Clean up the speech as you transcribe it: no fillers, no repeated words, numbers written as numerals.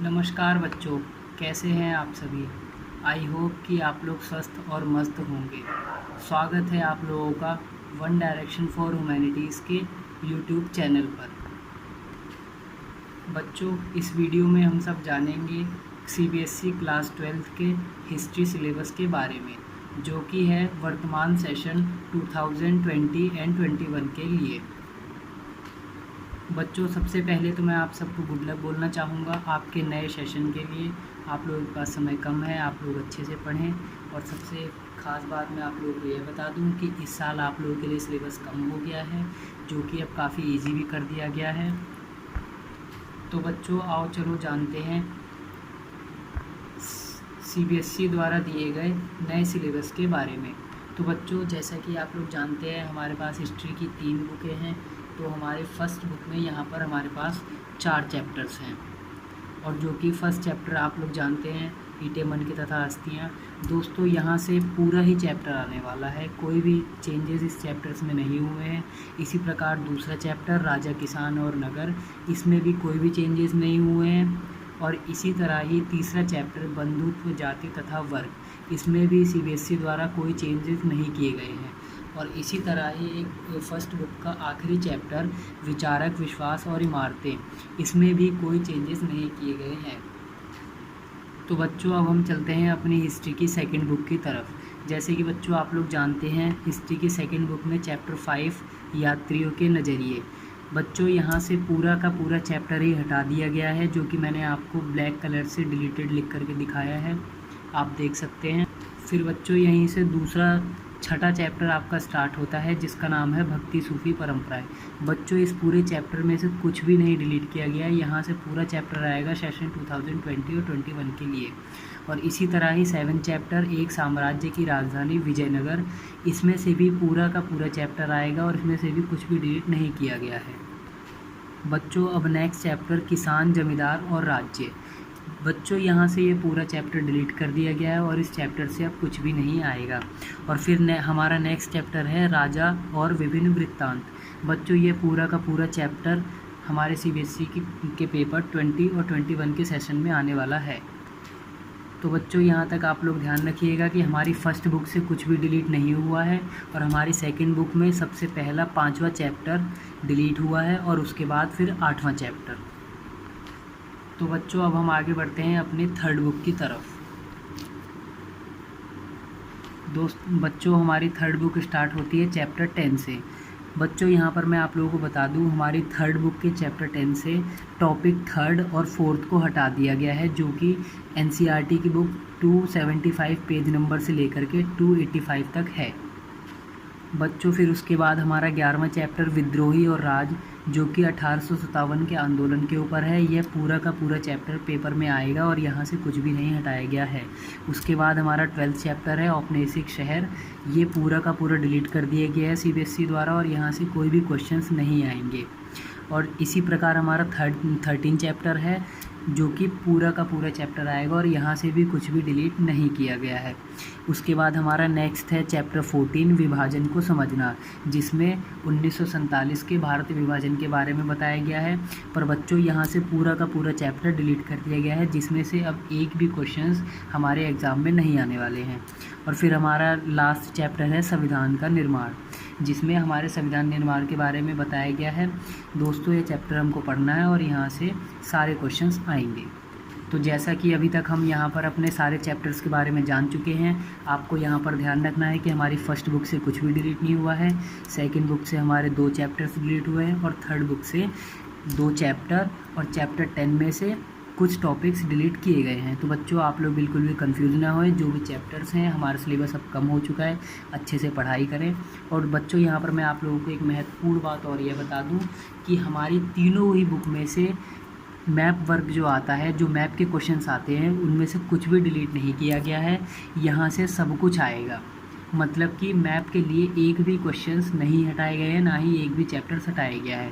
नमस्कार बच्चों, कैसे हैं आप सभी। आई होप कि आप लोग स्वस्थ और मस्त होंगे। स्वागत है आप लोगों का वन डायरेक्शन फॉर ह्यूमैनिटीज़ के यूट्यूब चैनल पर। बच्चों, इस वीडियो में हम सब जानेंगे सीबीएसई क्लास 12 के हिस्ट्री सिलेबस के बारे में, जो कि है वर्तमान सेशन 2020 एंड 21 के लिए। बच्चों, सबसे पहले तो मैं आप सबको गुड लक बोलना चाहूँगा आपके नए सेशन के लिए। आप लोगों के पास समय कम है, आप लोग अच्छे से पढ़ें। और सबसे ख़ास बात मैं आप लोगों को यह बता दूं कि इस साल आप लोगों के लिए सिलेबस कम हो गया है, जो कि अब काफ़ी इजी भी कर दिया गया है। तो बच्चों, आओ चलो जानते हैं सीबीएसई द्वारा दिए गए नए सिलेबस के बारे में। तो बच्चों, जैसा कि आप लोग जानते हैं, हमारे पास हिस्ट्री की 3 बुकें हैं। तो हमारे फर्स्ट बुक में यहाँ पर हमारे पास 4 चैप्टर्स हैं, और जो कि फर्स्ट चैप्टर आप लोग जानते हैं, ईटे मन की तथा अस्थियाँ। दोस्तों, यहाँ से पूरा ही चैप्टर आने वाला है, कोई भी चेंजेस इस चैप्टर्स में नहीं हुए हैं। इसी प्रकार दूसरा चैप्टर राजा, किसान और नगर, इसमें भी कोई भी चेंजेस नहीं हुए हैं। और इसी तरह ही तीसरा चैप्टर बंधुत्व, जाति तथा वर्ग, इसमें भी सीबीएसई द्वारा कोई चेंजेस नहीं किए गए हैं। और इसी तरह ही एक फर्स्ट बुक का आखिरी चैप्टर विचारक, विश्वास और इमारतें, इसमें भी कोई चेंजेस नहीं किए गए हैं। तो बच्चों, अब हम चलते हैं अपनी हिस्ट्री की सेकंड बुक की तरफ। जैसे कि बच्चों आप लोग जानते हैं, हिस्ट्री की सेकंड बुक में चैप्टर 5 यात्रियों के नज़रिए। बच्चों, यहाँ से पूरा का पूरा चैप्टर ही हटा दिया गया है, जो कि मैंने आपको ब्लैक कलर से डिलीटेड लिख करके दिखाया है, आप देख सकते हैं। फिर बच्चों, यहीं से दूसरा छठा चैप्टर आपका स्टार्ट होता है, जिसका नाम है भक्ति सूफी परंपराएं। बच्चों, इस पूरे चैप्टर में से कुछ भी नहीं डिलीट किया गया है। यहाँ से पूरा चैप्टर आएगा सेशन 2020 और 21 के लिए। और इसी तरह ही 7 चैप्टर एक साम्राज्य की राजधानी विजयनगर, इसमें से भी पूरा का पूरा चैप्टर आएगा, और इसमें से भी कुछ भी डिलीट नहीं किया गया है। बच्चों, अब नेक्स्ट चैप्टर किसान, जमींदार और राज्य। बच्चों, यहाँ से ये पूरा चैप्टर डिलीट कर दिया गया है, और इस चैप्टर से अब कुछ भी नहीं आएगा। और फिर हमारा नेक्स्ट चैप्टर है राजा और विभिन्न वृत्तांत। बच्चों, ये पूरा का पूरा चैप्टर हमारे सीबीएसई के पेपर 20 और 21 के सेशन में आने वाला है। तो बच्चों, यहाँ तक आप लोग ध्यान रखिएगा कि हमारी फर्स्ट बुक से कुछ भी डिलीट नहीं हुआ है, और हमारी सेकंड बुक में सबसे पहला 5वां चैप्टर डिलीट हुआ है, और उसके बाद फिर 8वां चैप्टर। तो बच्चों, अब हम आगे बढ़ते हैं अपनी थर्ड बुक की तरफ। बच्चों, हमारी थर्ड बुक स्टार्ट होती है चैप्टर 10 से। बच्चों, यहाँ पर मैं आप लोगों को बता दूँ, हमारी थर्ड बुक के चैप्टर 10 से टॉपिक 3rd और 4th को हटा दिया गया है, जो कि एनसीईआरटी की बुक 275 पेज नंबर से लेकर के 285 तक है। बच्चों, फिर उसके बाद हमारा 11वां चैप्टर विद्रोही और राज, जो कि 1857 के आंदोलन के ऊपर है। यह पूरा का पूरा चैप्टर पेपर में आएगा, और यहाँ से कुछ भी नहीं हटाया गया है। उसके बाद हमारा 12th चैप्टर है औपनिवेशिक शहर। ये पूरा का पूरा डिलीट कर दिया गया है सीबीएसई द्वारा, और यहाँ से कोई भी क्वेश्चंस नहीं आएंगे। और इसी प्रकार हमारा 13 चैप्टर है, जो कि पूरा का पूरा चैप्टर आएगा, और यहाँ से भी कुछ भी डिलीट नहीं किया गया है। उसके बाद हमारा नेक्स्ट है चैप्टर 14 विभाजन को समझना, जिसमें 1947 के भारत विभाजन के बारे में बताया गया है। पर बच्चों, यहाँ से पूरा का पूरा चैप्टर डिलीट कर दिया गया है, जिसमें से अब एक भी क्वेश्चंस हमारे एग्ज़ाम में नहीं आने वाले हैं। और फिर हमारा लास्ट चैप्टर है संविधान का निर्माण, जिसमें हमारे संविधान निर्माण के बारे में बताया गया है। दोस्तों, ये चैप्टर हमको पढ़ना है, और यहाँ से सारे क्वेश्चंस आएंगे। तो जैसा कि अभी तक हम यहाँ पर अपने सारे चैप्टर्स के बारे में जान चुके हैं, आपको यहाँ पर ध्यान रखना है कि हमारी फर्स्ट बुक से कुछ भी डिलीट नहीं हुआ है, सेकंड बुक से हमारे 2 चैप्टर्स डिलीट हुए हैं, और थर्ड बुक से 2 चैप्टर, और चैप्टर 10 में से कुछ टॉपिक्स डिलीट किए गए हैं। तो बच्चों, आप लोग बिल्कुल भी कंफ्यूज ना होए, जो भी चैप्टर्स हैं, हमारा सिलेबस अब कम हो चुका है, अच्छे से पढ़ाई करें। और बच्चों, यहाँ पर मैं आप लोगों को एक महत्वपूर्ण बात और यह बता दूँ कि हमारी तीनों ही बुक में से मैप वर्क जो आता है, जो मैप के क्वेश्चंस आते हैं, उनमें से कुछ भी डिलीट नहीं किया गया है। यहाँ से सब कुछ आएगा, मतलब कि मैप के लिए एक भी क्वेश्चंस नहीं हटाए गए हैं, ना ही एक भी चैप्टर्स हटाया गया है।